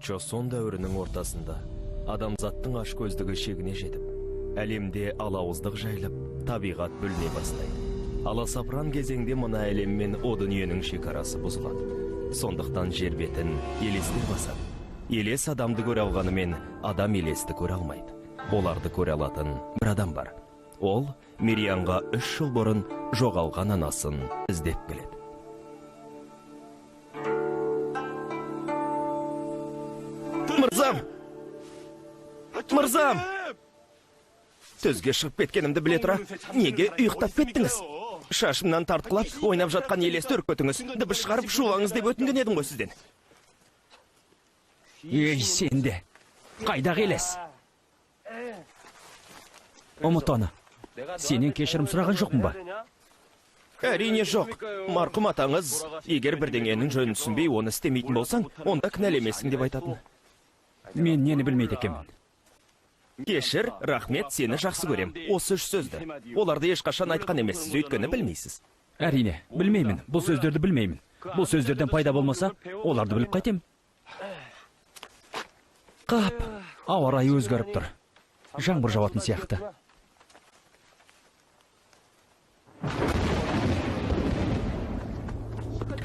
Чосон дәуірінің ортасында адамзаттың ашкөздігі шегіне жетіп, әлемде алауыздық жайылып, табиғат бүліне бастайды. Аласапыран кезеңде мына әлем мен о дүниенің шекарасы бұзылады. Сондықтан жер бетін елестер басады. Елес адамды көре алғанымен, адам елесті көре алмайды. Оларды көре алатын бір адам бар. Ол Мирианға 3 жыл бұрын жоғалған анасын іздеп келеді. Мырзам! Мырзам! Төзге шығып кеткенімді біле тұра, неге ұйықтап кеттіңіз? Шашымнан тартқылап, ойнап жатқан елесті үркетіңіз. Дыбыс шығарып шулаңыз деп өтінген едім ғой сізден. Ей, сенде! Қайдағы елес? Ұмыт оны. Сенен кешірім сұраған жоқпын ба? Әрине жоқ. Марқұм атаңыз, егер бірдеңенің жөнін түсінбей, оны істемейтін болсаң, онда кінәлемесің деп айтатын. Мен нені білмейді екенмін. Кешір, рахмет, сені жақсы көрем. Осы 3 сөзді. Оларды ешқашан айтқан емессіз, өйткені білмейсіз. Әрине, білмеймін. Бұл сөздерді білмеймін. Бұл сөздерден пайда болмаса, оларды біліп қайтем. Қап, ауа райы өзгеріп тұр. Жаңбыр жауатын сияқты.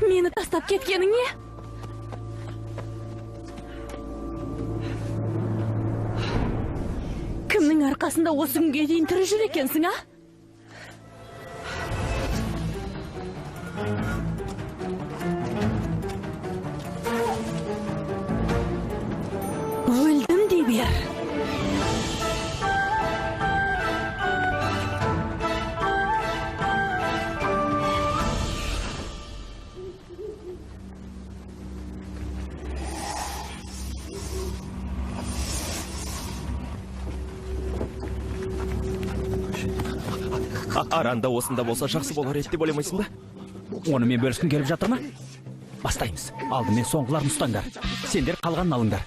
Мені тастап кеткенің не? Кімнің арқасында осы күнге дейін тірі жүр екенсің, а? Өлдім дей бер. Аранда осында болса жақсы болар еді деп ойламайсың ба? Оны мен бөліскін келіп жатыр ма? Бастаймыз. Алдымен соңғыларын ұстаңдар. Сендер қалғанын алыңдар.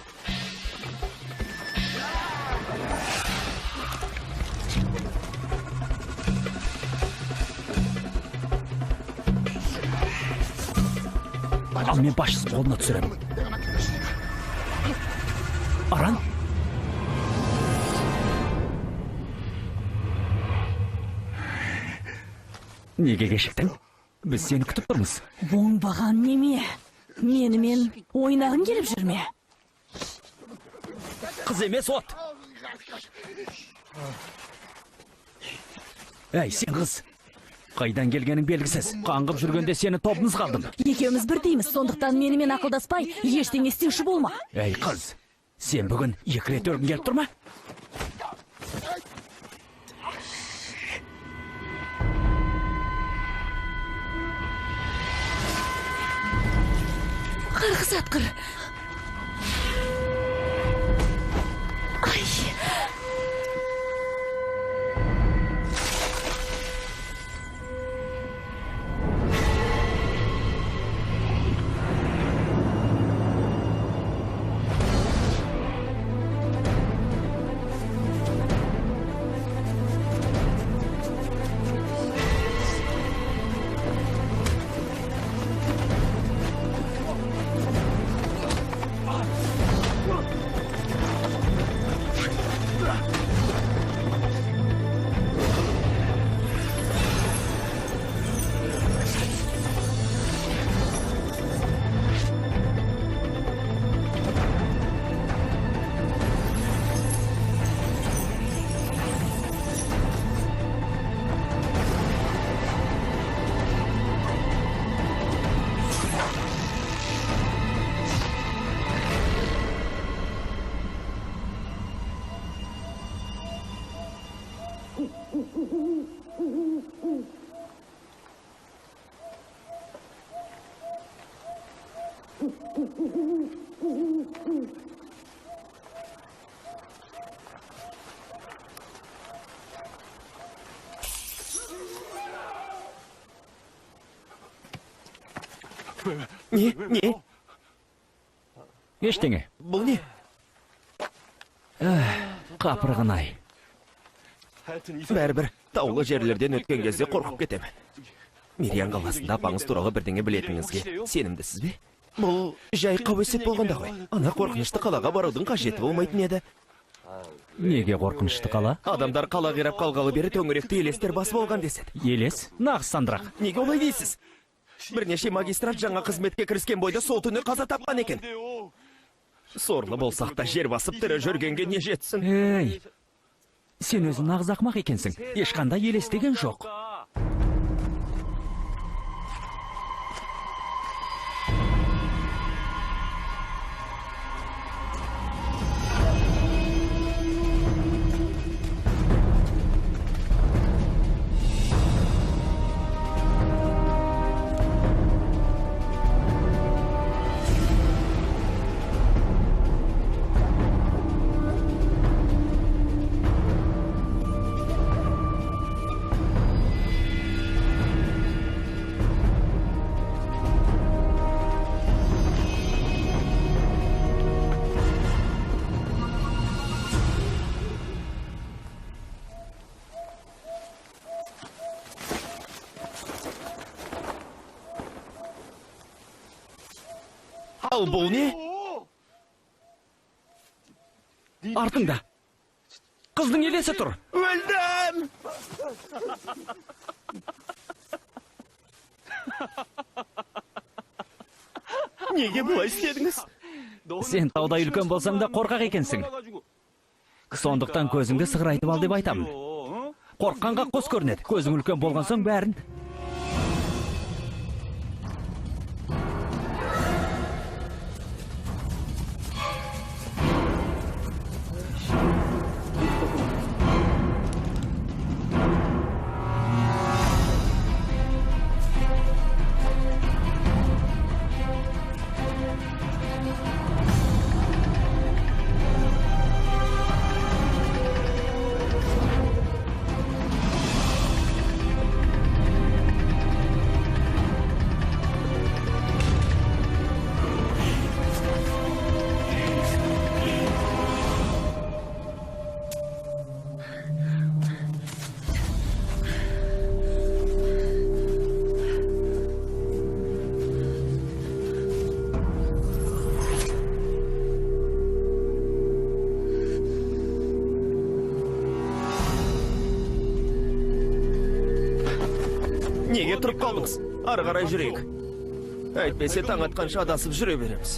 Ал мен басшысы қолына түсіремін. Аран? Неге кешіктің? Біз сені күтіп тұрмыз. Оңбаған неме? Менімен ойнағын келіп жүрме? Қыз емес от. Әй, сен қыз. Қайдан келгенің белгісіз. Қаңғып жүргенде сені тобымыз қалдым. Екеуміз бір дейміз, сондықтан менімен ақылдаспай, ештеңе істеуші болма. Әй, қыз. Сен бүгін 2 рет өргін келіп тұрма? Қарғыс атқыр. Ай! Не? Ештеңе. Бұл не? Қапырғын-ай. Бәрібір таулы жерлерден өткен кезде қорқып кетем. Мириан қаласында апаңыз туралы бірдеңе білетініңізге сенімдісіз бе? Бұл жай қауесет болғанда ғой. Ана қорқынышты қалаға барудың қажеті болмайтын еді. Неге қорқынышты қала? Адамдар қала қирап қалғалы бері төңіректе елестер бас болған деседі. Елес? Нағыз сандырақ. Неге олай дейсіз? Бірнеше магистрат жаңа қызметке кіріскен бойда сол түні қаза тапқан екен. Сорлы болсақ та жер басып тірі жүргенге не жетсін? Ей, сен өзің нағыз ақымақ екенсің. Ешқандай елестеген жоқ. Ал бұл не? Артыңда. Қыздың елесі тұр. Өлдім! Неге бұлай істедіңіз? Сен таудай үлкен болсаң да қорқақ екенсің. Сондықтан көзіңді сығырайтып ал деп айтамын. Қорққанға қос көрінеді. Көзің үлкен болған соң бәрін. Неге тұрып қалдыңыз? Ары қарай жүрейік. Әйтпесе таң атқанша адасып жүре береміз.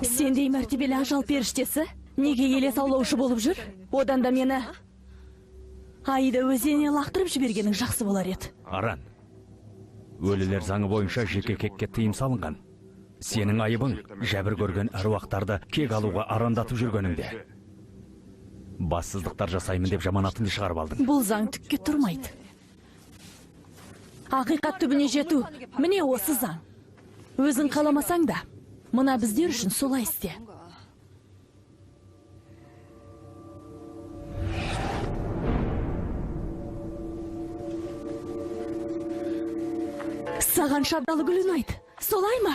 Сендей мәртебелі ажал періштесі неге елес аулаушы болып жүр? Одан да мені Аида өзеніне лақтырып жібергенің жақсы болар еді. Аран, өлілер заңы бойынша жеке кекке тыйым салынған. Сенің айыбың жәбір көрген әруақтарды кек алуға арандатып жүргеніңде. Бассыздықтар жасаймын деп жаманатыңды шығарып алдың. Бұл заң түкке тұрмайды. Ақиқат түбіне жету, міне осы заң. Өзің қаламасаң да, мына біздер үшін солай істе. Саған шабдалы гүл ұнайды, солай ма?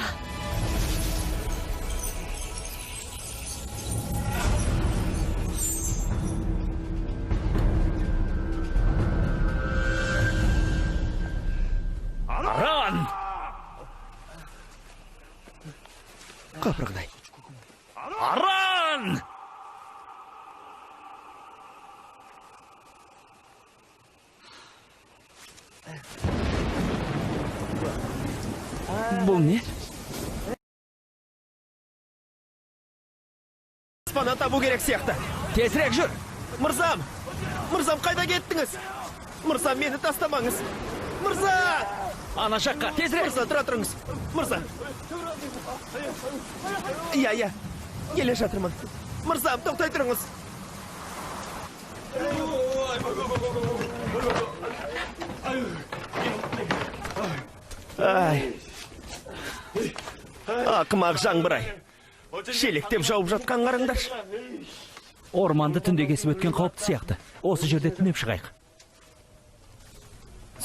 Аран! Қапырғыдай. Аран! Бұл не? Спана табу керек сияқты. Тезірек жүр! Мырзам! Мырзам, қайда кеттіңіз? Мырзам, мені тастамаңыз. Мырза! Ана жаққа, тезірек! Мырза, тұра тұрыңыз. Мырза! Иә, келе жатырмын. Мырзам, тоқтай тұрыңыз. Ай. Ақымақ жаңбырай. Шелектеп жауып жатқан қараңдаршы. Орманды түнде кесіп өткен қауіпті сияқты. Осы жерде түнеп шығайық.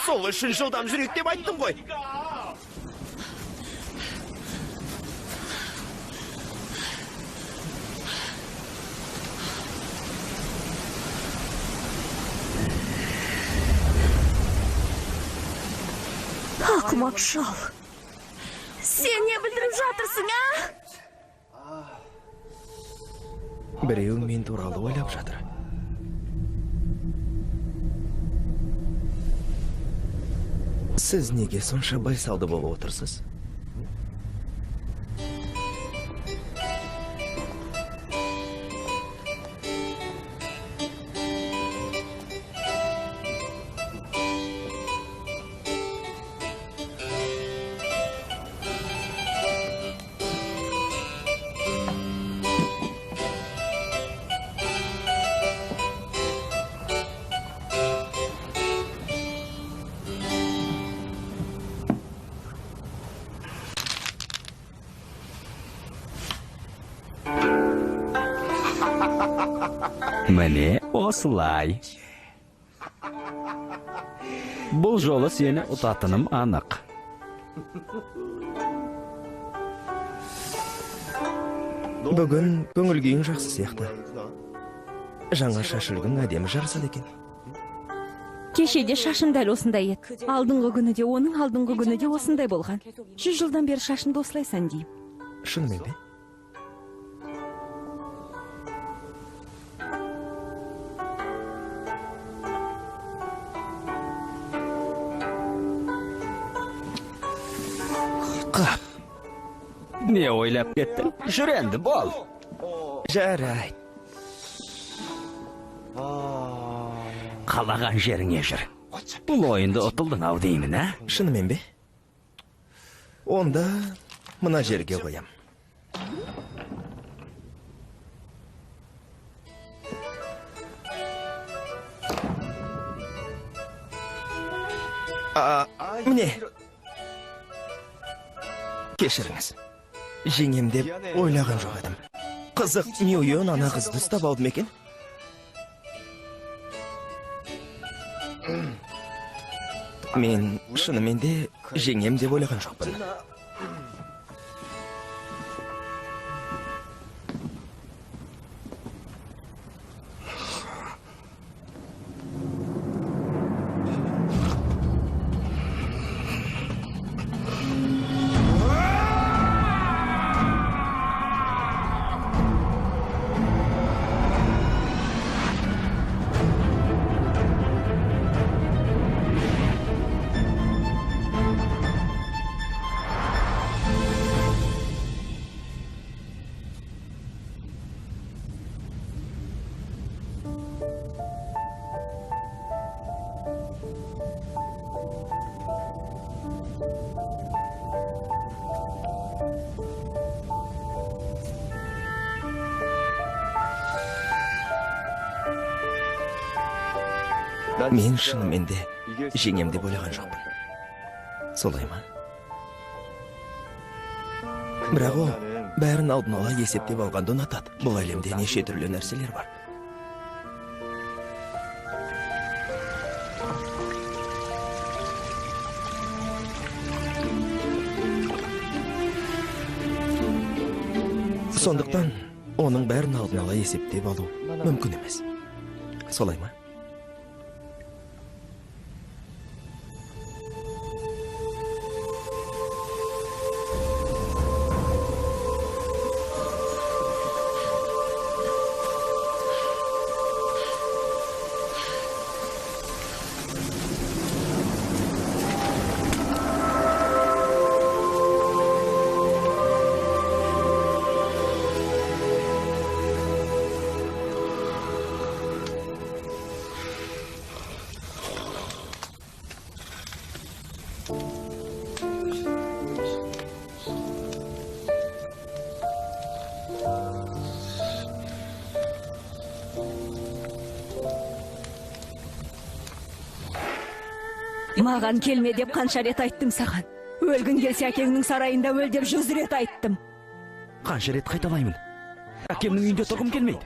Сол үшін жылдам жүрейік деп айттым ғой. ақымақ шал. Сен не білдіріп жатырсың, а? Біреу мен туралы ойлап жатыр. Сіз неге сонша байсалды болып отырсыз? Міне осылай. Бұл жолы сені ұтатыным анық. Бүгін көңіл күйің жақсы сияқты. Жаңа шашылгың әдемі жарасады екен. Кешеде шашым дәл осындай еді. Алдыңғы күні де оның, алдыңғы күні де осындай болған. 100 жылдан бері шашымды осылайсан дейм. Шынымен бе? Қап, Не ойлап кеттің? Жүр енді бол. жарайды. Қалаған жеріңе жүр. Бұл ойынды ұтылдың ау деймін, ә? Шынымен бе? Онда мына жерге қоям. Міне. Кешіріңіз. Жеңем деп ойлаған жоқ едім. Қызық, Мюйон ана қызды ұстап алды ма екен? Мен шынымен де жеңем деп ойлаған жоқпын. Мен шынымен де жеңем деп ойлаған жоқпын. Солай ма? Бірақ ол бәрін алдын ала есептеп алғанды ұнатады. Бұл әлемде неше түрлі нәрселер бар. Сондықтан оның бәрін алдын ала есептеп алу мүмкін емес. Солай ма? Маған келме деп қанша рет айттым саған. Өлгің келсе әкеңнің сарайында өл деп 100 рет айттым. Қанша рет қайталаймын? Әкемнің үйінде тұрғым келмейді.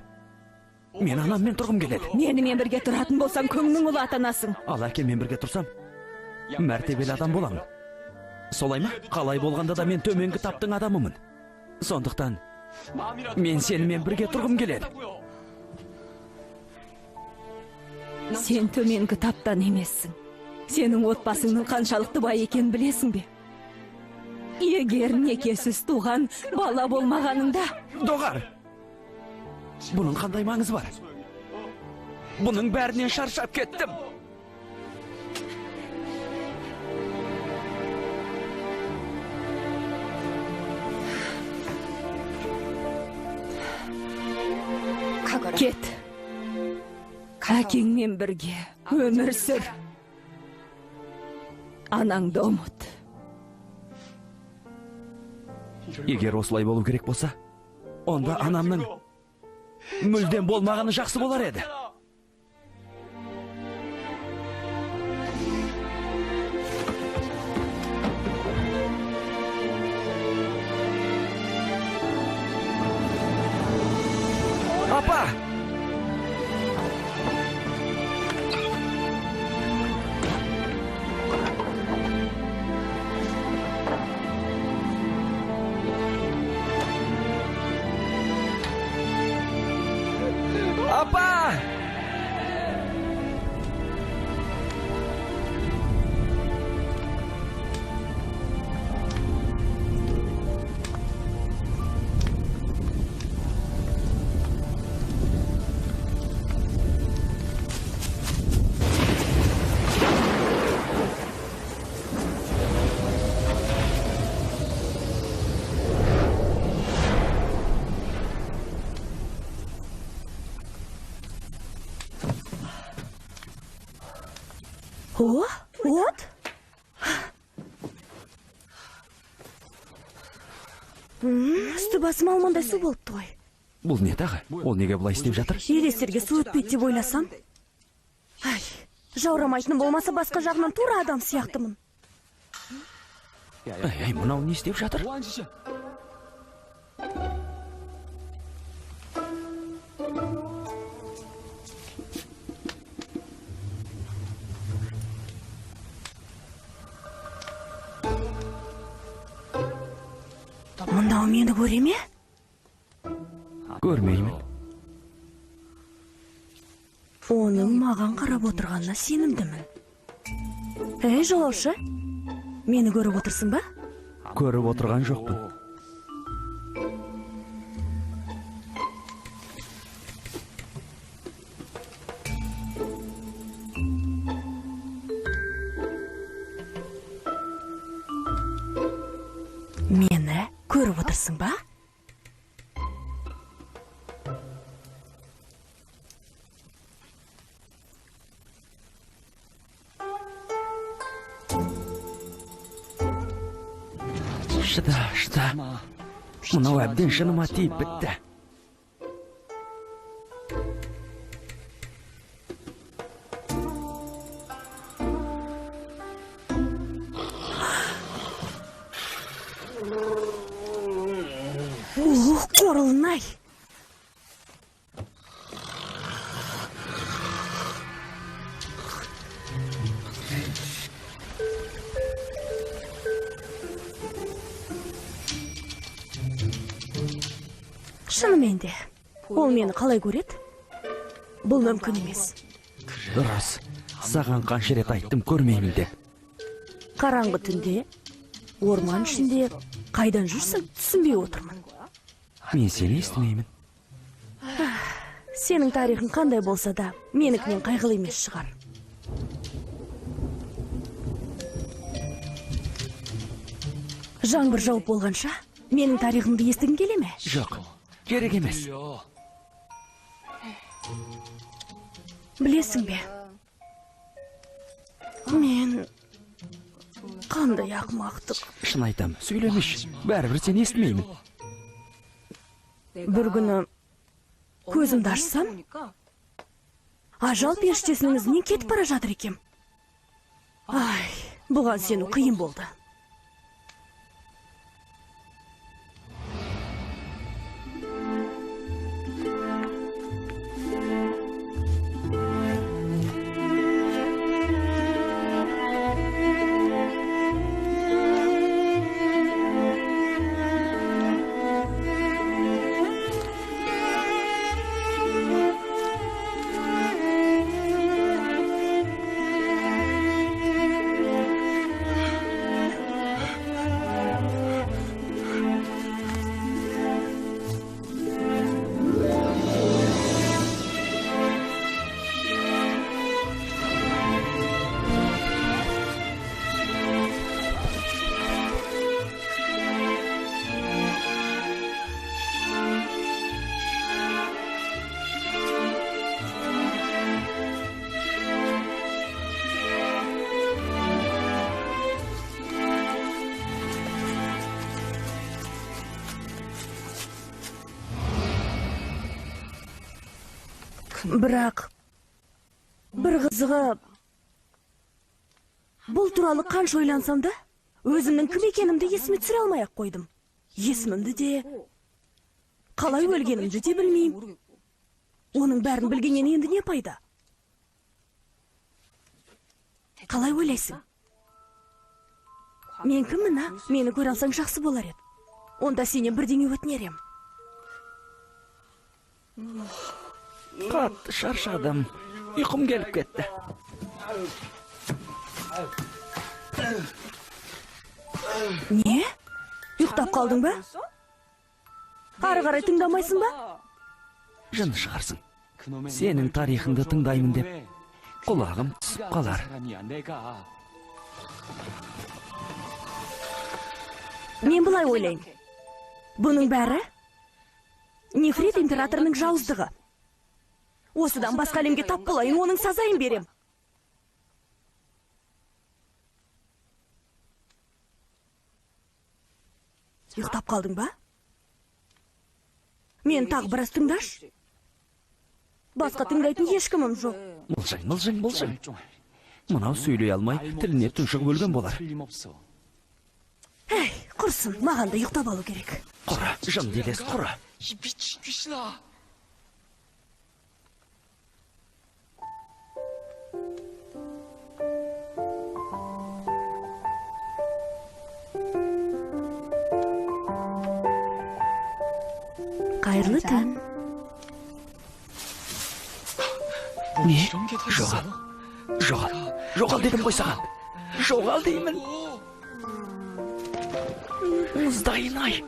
Мен анаммен тұрғым келеді. Менімен бірге тұратын болсаң, көңнің ұлы атанасың. Ал әкеммен бірге тұрсам, мәртебелі адам боламын. Солай ма? Қалай болғанда да мен төменгі таптың адамымын. Сондықтан мен сенімен бірге тұрғым келеді. Сен төменгі таптан емессің. Сенің отбасыңның қаншалықты бай екенін білесің бе? Егер некесіз туған бала болмағаныңда... Доғар! Бұның қандай маңызы бар? Бұның бәрінен шаршап кеттім. Кет. Әкеңмен бірге өмір сүр. Анаңды ұмыт. Егер осылай болу керек болса, онда анамның мүлдем болмағаны жақсы болар еді. Апа! Апа! О, от? Үсті басым алмандай су болыпты ғой. Бұл не тағы? Ол неге бұлай істеп жатыр? Елестерге су өтпейді деп ойласам. Ай, жаурамайтыным болмаса басқа жағынан тура адам сияқтымын. Ай, мынау не істеп жатыр? Мынау мені көре ме? Көрмеймін. Оның маған қарап отырғанына сенімдімін. Жолаушы, мені көріп отырсың ба? Көріп отырған жоқпын. Мені көріп отырсың ба? Шыда. Мынау әбден шыныма тиіп бітті. Қорылын-ай! Шынымен де, ол мені қалай көреді? Бұл мүмкін емес. Дұрыс. Саған қанша рет айттым көрмеймін деп. Қараңғы түнде, орман ішінде қайдан жүрсің, түсінбей отырмын. Мен сені естімеймін. Сенің тарихың қандай болса да, менікінен қайғылы емес шығар. Жаңбыр жауып болғанша, менің тарихымды естігің келе ме? Жоқ, керек емес. Білесің бе? Мен... қандай ақымақтық. Шын айтам, сөйлемеш. Бәрібір сені естімеймін. Бір күні көзімді ашсам, ажал періштесінің ізінен кетіп бара жатыр екем. Ай, бұған сену қиын болды. Бірақ бір қызығы бұл туралы қанша ойлансам да, өзімнің кім екенімді есіме түсіре алмай-ақ қойдым. Есімімді де, қалай өлгенімді де білмеймін. Оның бәрін білгеннен енді не пайда? Қалай ойлайсың? Мен кіммін, а? Мені көре алсаң жақсы болар еді. Онда сенен бірдеңе өтінер ем. Қатты шаршадым. Ұйқым келіп кетті. Не? Ұйықтап қалдың ба? Ары қарай тыңдамайсың ба? Жын шығарсың. Сенің тарихыңды тыңдаймын деп, құлағым түсіп қалар. Мен бұлай ойлайын. Бұның бәрі Нефрит императорының жауыздығы. Осыдан басқа әлемге тап болайын, оның сазайын берем. Ұйықтап қалдың ба? Мен тағы біраз тыңдаш. Басқа тыңдайтын ешкімім жоқ. Мылжың. Мынау сөйлей алмай, тіліне тұншығып өлген болар. Әй, құрсын, маған да ұйықтап алу керек. Құра, жын делес, құра. Қайырлы түн. Не? Жоғал дедім ғой саған. Жоғал деймін. Мұздайын ай.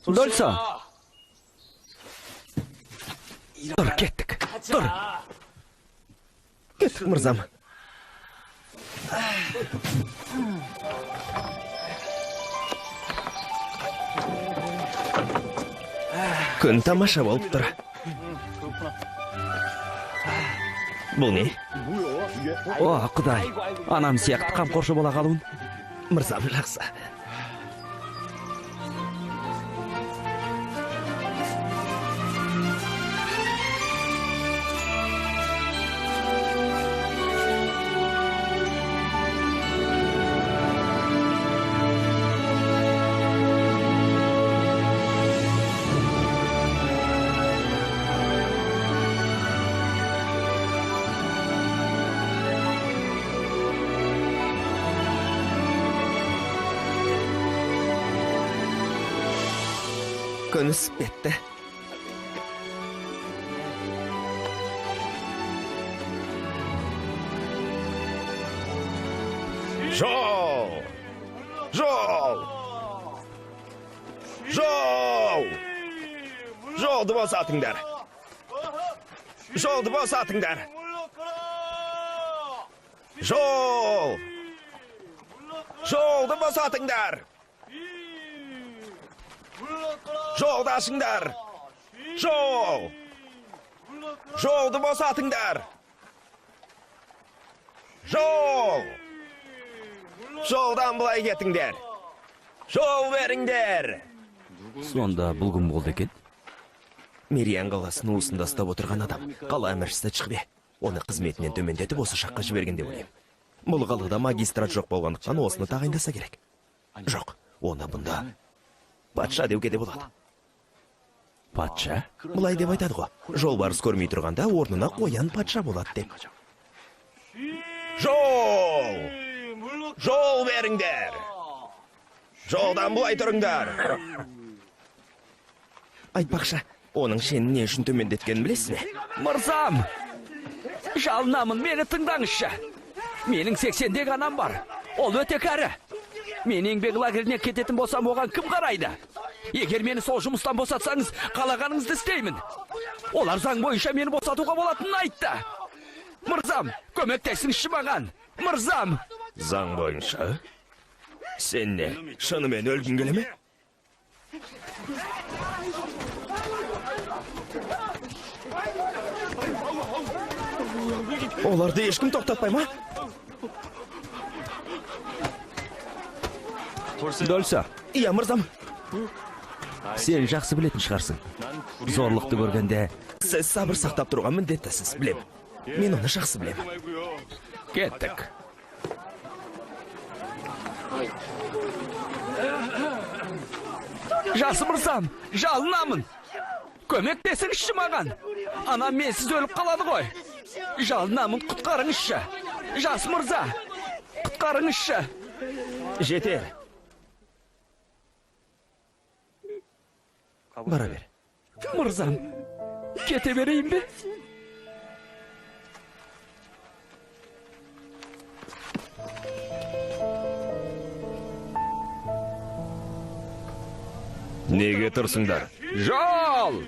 Дольса? Тұр, кеттік. Тұр. Кеттік, мырзам. Күн тамаша болып тұр. Бұл не? О, құдай. Анам сияқты қамқоршы бола қалуын. Мырзам жақсы. Күн ісіп кетті. Жолды босатыңдар. Жолды босатыңдар. Жолды босатыңдар. Жолдашыңдар. Жолды босатыңдар. Жолдан бұлай кетіңдер. Жол беріңдер. Сонда бұл кім болды екен? Мериян қаласының уысында ұстап отырған адам қала әміршісі Чықбе. Оны қызметінен төмендетіп осы жаққа жіберген деп ойлаймын. Бұл қалада магистрат жоқ болғандықтан осыны тағайындаса керек. Жоқ, оны бұнда патша деуге де болады. Патша? Бұлай деп айтады ғой. Жолбарыс көрмей тұрғанда орнына қоян патша болады деп. Жол! Жол беріңдер! Жолдан бұлай тұрыңдар! Айтпақшы, оның шенін не үшін төмендеткенін білесіз бе? Мырзам! Жалынамын, мені тыңдаңызшы. Менің 80-дегі анам бар. Ол өте кәрі. Мен еңбек лагеріне кететін болсам, оған кім қарайды? Егер мені сол жұмыстан босатсаңыз, қалағаныңызды істеймін. Олар заң бойынша мені босатуға болатынын айтты. Мырзам, көмектесіңізші маған. Мырзам! Заң бойынша? Сен не, шынымен өлгің келе ме? Оларды ешкім тоқтатпай ма? Дольса, Иә, мырзам. сен жақсы білетін шығарсың. Зорлықты көргенде Сіз сабыр сақтап тұрған міндеттісіз, білем. Мен оны жақсы білем. кеттік. Жасы мырзам, жалынамын. Көмектесіңізші маған. Анам менсіз өліп қалады ғой. Жалынамын, құтқарыңызшы. Жас мырза, құтқарыңызшы. Жетер. Бара бер. Мырзам, кете берейін бе? Неге тұрсыңдар? Жол!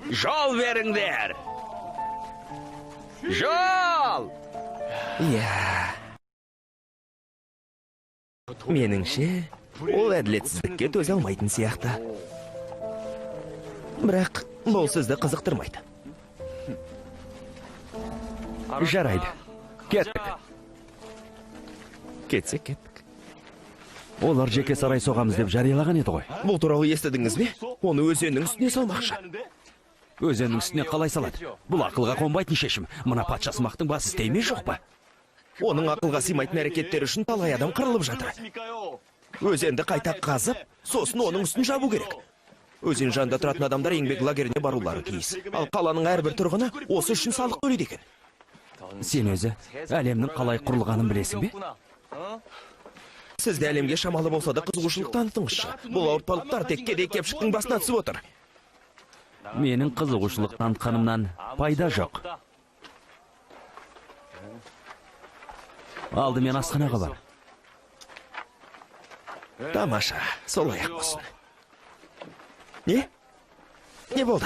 Жол беріңдер! Жол! Иә. Меніңше, ол әділетсіздікке төзе алмайтын сияқты. Бірақ бұл сізді қызықтырмайды. Жарайды. Кеттік. Кетсек кеттік. Олар жеке сарай соғамыз деп жариялаған еді ғой. Бұл туралы естідіңіз бе? Оны өзеннің үстіне салмақшы. Өзеннің үстіне қалай салады? Бұл ақылға қонбайтын шешім. Мына патшасымақтың басы істей ме жоқ па? Оның ақылға сыймайтын әрекеттері үшін талай адам қырылып жатыр. Өзенді қайта қазып, сосын оның үстін жабу керек. Өзен жанында тұратын адамдар еңбек лагеріне барулары тиіс. Ал қаланың әрбір тұрғыны осы үшін салық төлейді екен. Сен өзі әлемнің қалай құрылғанын білесің бе? Сізді әлемге шамалы болса да қызығушылық танытыңызшы. Бұл ауыртпалықтар тек кедей-кепшіктің басына түсіп отыр. Менің қызығушылық танытқанымнан пайда жоқ. Алдымен асханаға бар. Тамаша, солай ақ болсын. Не? Не болды?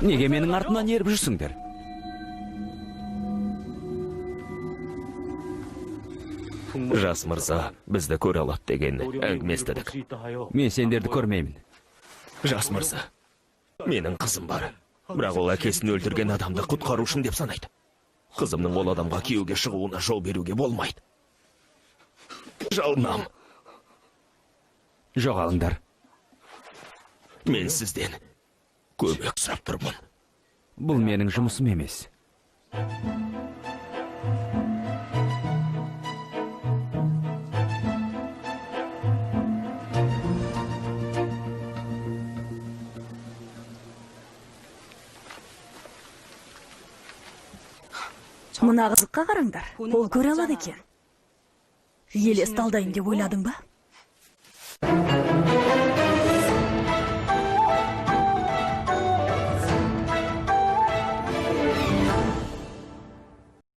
Неге менің артымнан еріп жүрсіңдер? Жас мырза, бізді көре алады деген әңгіме естідік. Мен сендерді көрмеймін. Жас мырза, менің қызым бар. Бірақ ол әкесін өлтірген адамды құтқару үшін деп санайды. Қызымның ол адамға күйеуге шығуына жол беруге болмайды. Жалынам. Жоғалыңдар. Мен сізден көмек сұрап тұрмын. Бұл менің жұмысым емес. Мына қызыққа қараңдар. Ол көре алады екен. Елес талдайын деп ойладың ба?